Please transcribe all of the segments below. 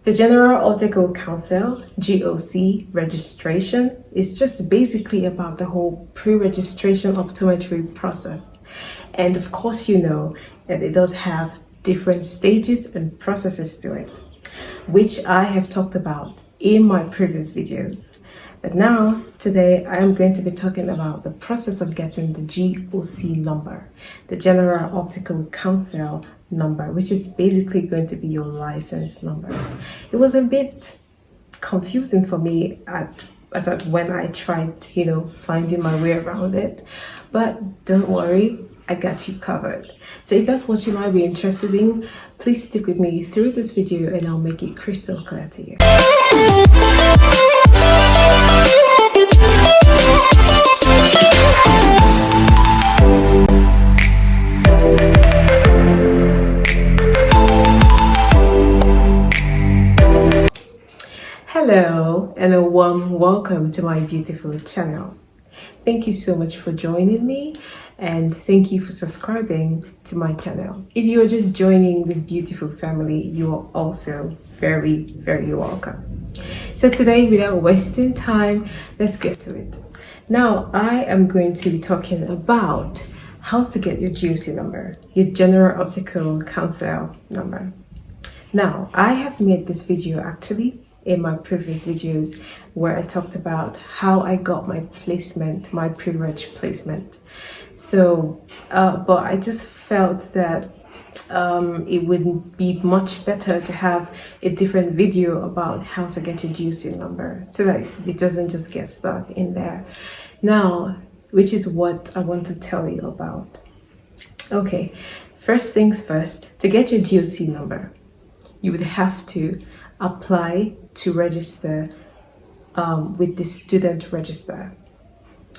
The General Optical Council, GOC Registration, is just basically about the whole pre-registration optometry process. And of course, you know that it does have different stages and processes to it, which I have talked about in my previous videos. But now, today, I am going to be talking about the process of getting the GOC number, the General Optical Council number, which is basically going to be your license number. It was a bit confusing for me when I tried, finding my way around it. But don't worry, I got you covered. So if that's what you might be interested in, please stick with me through this video and I'll make it crystal clear to you. Hello and a warm welcome to my beautiful channel. Thank you so much for joining me and thank you for subscribing to my channel. If you are just joining this beautiful family, you are also very, very welcome. So today, without wasting time, let's get to it. Now, I am going to be talking about how to get your GOC number, your General Optical Council number. Now, I have made this video actually in my previous videos where I talked about how I got my placement, my pre-reg placement. So, but I just felt that it would be much better to have a different video about how to get your GOC number so that it doesn't just get stuck in there. Now, which is what I want to tell you about. Okay, first things first, to get your GOC number, you would have to apply to register with the student register.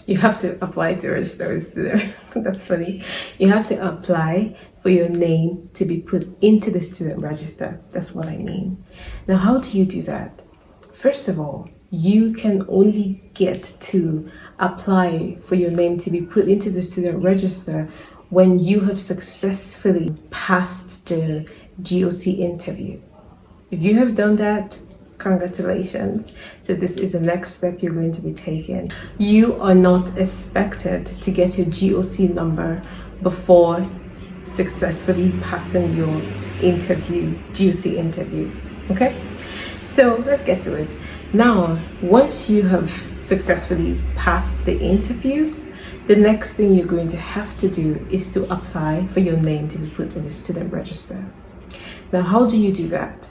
You have to apply to register with student. That's funny. You have to apply for your name to be put into the student register. That's what I mean. Now, how do you do that? First of all, you can only get to apply for your name to be put into the student register when you have successfully passed the GOC interview. If you have done that, congratulations. So this is the next step you're going to be taking. You are not expected to get your GOC number before successfully passing your GOC interview. Okay? So let's get to it. Now, once you have successfully passed the interview, the next thing you're going to have to do is to apply for your name to be put in the student register. Now, how do you do that?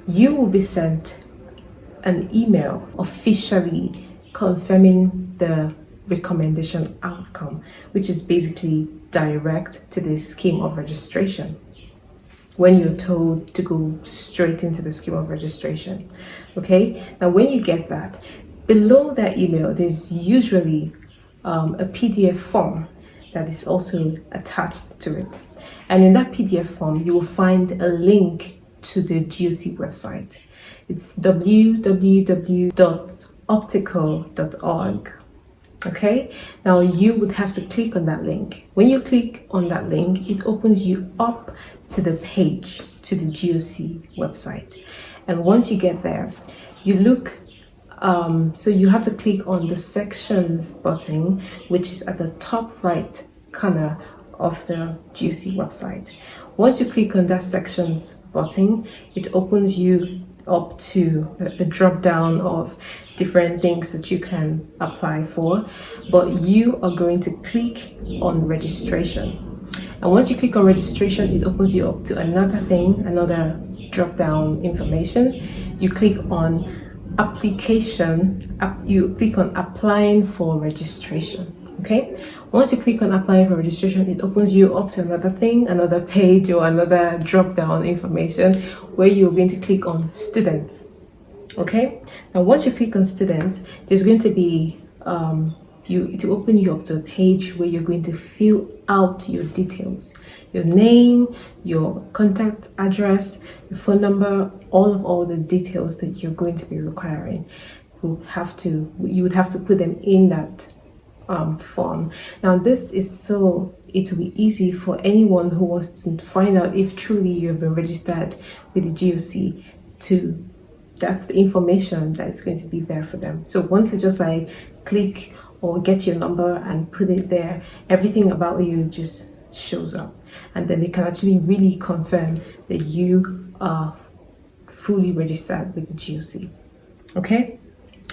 You will be sent an email officially confirming the recommendation outcome, which is basically direct to the scheme of registration when you're told to go straight into the scheme of registration. Okay, now when you get that, below that email, there's usually a PDF form that is also attached to it. And in that PDF form, you will find a link to the GOC website. It's www.optical.org. Okay, now you would have to click on that link. When you click on that link, it opens you up to the page to the GOC website. And once you get there, you look, so you have to click on the sections button, which is at the top right corner of the GOC website. Once you click on that sections button, it opens you up to a drop down of different things that you can apply for, but you are going to click on registration. And once you click on registration, it opens you up to another drop down information. You click on application, you click on applying for registration. Okay, once you click on applying for registration, it opens you up to another page or another drop down information where you're going to click on students. Okay, now once you click on students, there's going to be to open you up to a page where you're going to fill out your details, your name, your contact address, your phone number, all the details that you're going to be requiring. You would have to put them in that form. Now this is so it will be easy for anyone who wants to find out if truly you have been registered with the GOC to, that's the information that is going to be there for them. So once they just like click or get your number and put it there, everything about you just shows up. And then they can actually really confirm that you are fully registered with the GOC. Okay?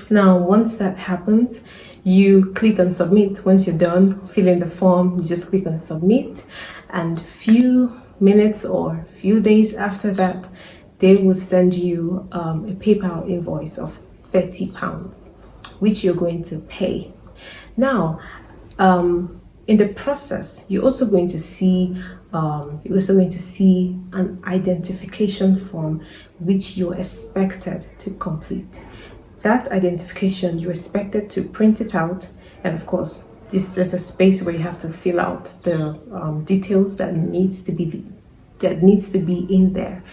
Now, once that happens, you click on submit. Once you're done filling the form, you just click on submit, and few minutes or few days after that, they will send you a PayPal invoice of £30, which you're going to pay. Now, in the process, you're also going to see an identification form which you're expected to complete. That identification, you're expected to print it out, and of course, this is a space where you have to fill out the details that needs to be in there.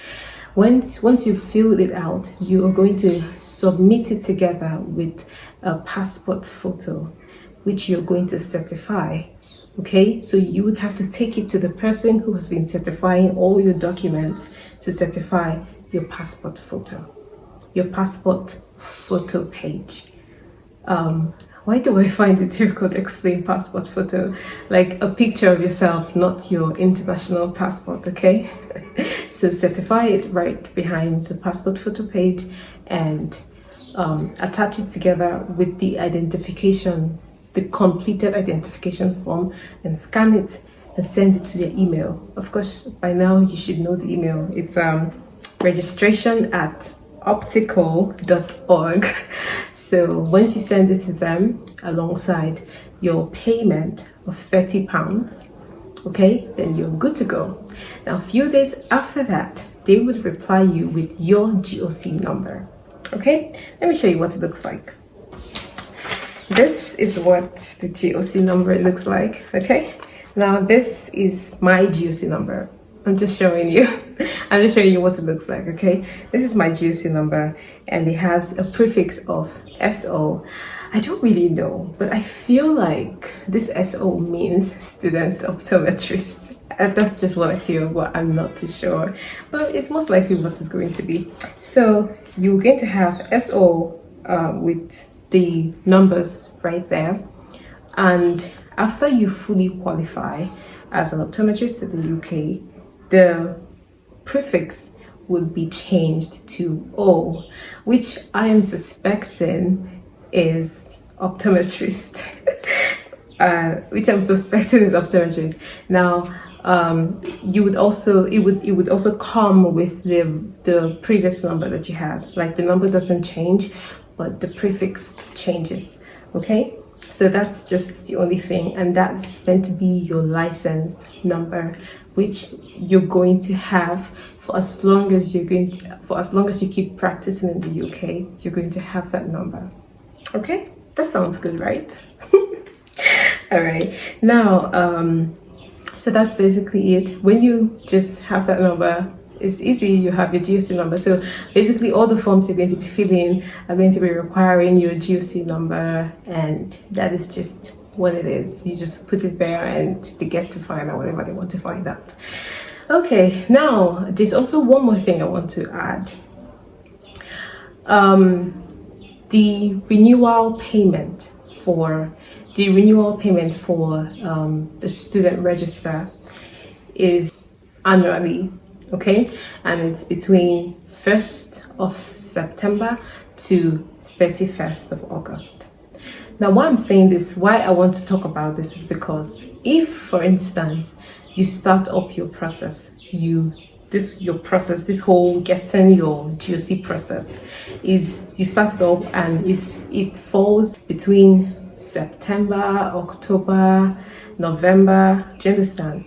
Once you fill it out, you are going to submit it together with a passport photo, which you're going to certify. Okay, so you would have to take it to the person who has been certifying all your documents to certify your passport photo page. Why do I find it difficult to explain passport photo? Like a picture of yourself, not your international passport, okay? So certify it right behind the passport photo page and attach it together with the identification, the completed identification form, and scan it and send it to their email. Of course, by now you should know the email. It's registration@optical.org. So once you send it to them alongside your payment of £30, okay, then you're good to go. Now, a few days after that, they would reply you with your GOC number. Okay, let me show you what it looks like. This is what the GOC number looks like. Okay, now this is my GOC number. I'm just showing you what it looks like. Okay, this is my GOC number, and it has a prefix of SO. I don't really know, but I feel like this SO means student optometrist. That's just what I feel, but I'm not too sure. But it's most likely what it's going to be. So you're going to have SO with the numbers right there. And after you fully qualify as an optometrist in the UK, the prefix will be changed to O, which I am suspecting is optometrist. Now, it would also come with the previous number that you had. Like the number doesn't change, but the prefix changes. Okay, so that's just the only thing, and that's meant to be your license number, which you're going to have for as long as you keep practicing in the UK. You're going to have that number. Okay, that sounds good, right? All right, now so that's basically it. When you just have that number, it's easy. You have your GOC number. So basically all the forms you're going to be filling are going to be requiring your GOC number, and that is just what it is. You just put it there and they get to find out whatever they want to find out. Okay, now there's also one more thing I want to add. The renewal payment for the student register is annually, okay, and it's between 1st of September to 31st of August. Now, why I'm saying this, why I want to talk about this is because if, for instance, you start up your process, this whole getting your GOC process is, you start it up and it falls between September, October, November, do you understand?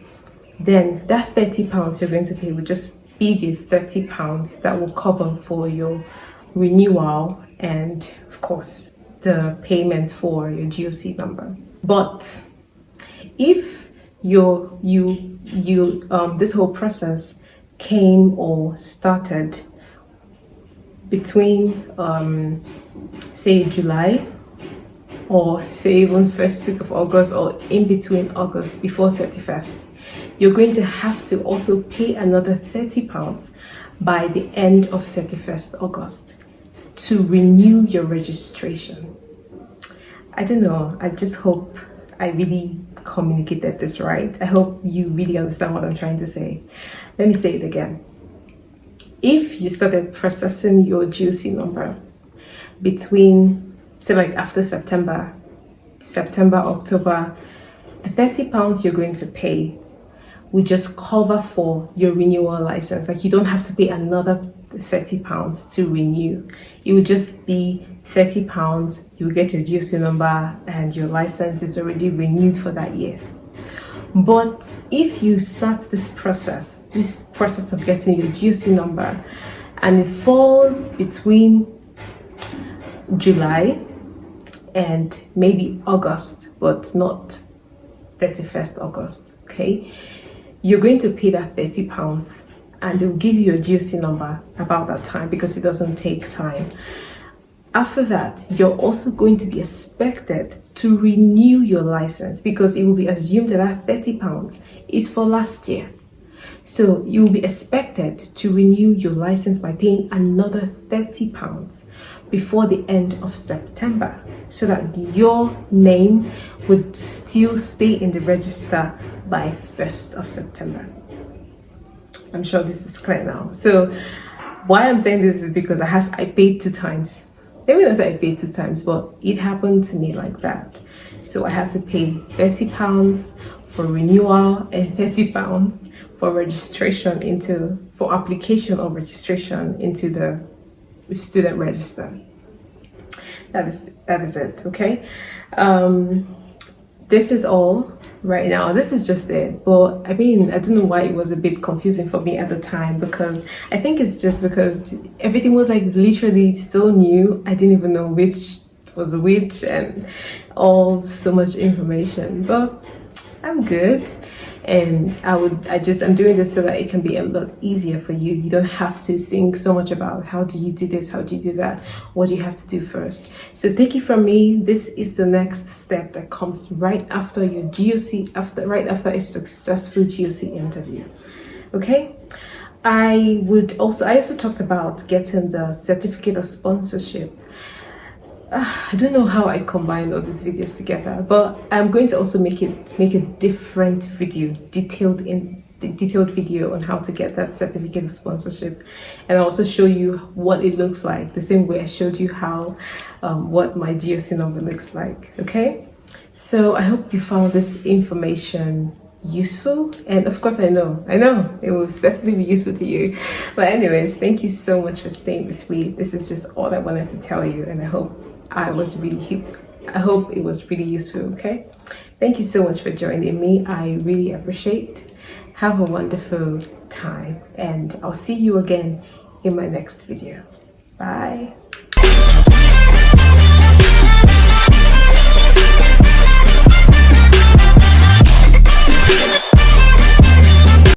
Then that £30 you're going to pay will just be the £30 that will cover for your renewal and, of course, the payment for your GOC number. But if this whole process came or started between say July, or say even first week of August, or in between August before 31st, you're going to have to also pay another £30 by the end of 31st August to renew your registration. I don't know, I just hope I really communicated this right. I hope you really understand what I'm trying to say. Let me say it again. If you started processing your GOC number between, say like after September, October, the £30 you're going to pay will just cover for your renewal license. Like, you don't have to pay another £30 to renew. It will just be £30, you'll get your GOC number and your license is already renewed for that year. But if you start this process of getting your GOC number, and it falls between July and maybe August, but not 31st August, okay? You're going to pay that £30 and they'll give you a GOC number about that time, because it doesn't take time. After that, you're also going to be expected to renew your license, because it will be assumed that that £30 is for last year. So you will be expected to renew your license by paying another £30 before the end of September, so that your name would still stay in the register by 1st of September. I'm sure this is clear now. So why I'm saying this is because I paid 2 times. Maybe not that I paid 2 times, but it happened to me like that. So I had to pay £30 for renewal and £30 for registration for application of registration into the student register. That is it, okay? This is all right now. This is just it. But I mean, I don't know why it was a bit confusing for me at the time, because I think it's just because everything was like literally so new. I didn't even know which was which and so much information. But I'm good. And I'm doing this so that it can be a lot easier for you. You don't have to think so much about how do you do this, how do you do that, what do you have to do first. So take it from me, this is the next step that comes right after your GOC, right after a successful GOC interview. Okay? I also talked about getting the certificate of sponsorship. I don't know how I combine all these videos together, but I'm going to also make a different video, detailed video on how to get that certificate of sponsorship, and I'll also show you what it looks like, the same way I showed you how what my GOC number looks like. Okay, so I hope you found this information useful, and of course I know it will certainly be useful to you. But anyways, thank you so much for staying this week. This is just all I wanted to tell you, and I hope it was really useful. Okay, thank you so much for joining me. I really appreciate. Have a wonderful time, and I'll see you again in my next video. Bye.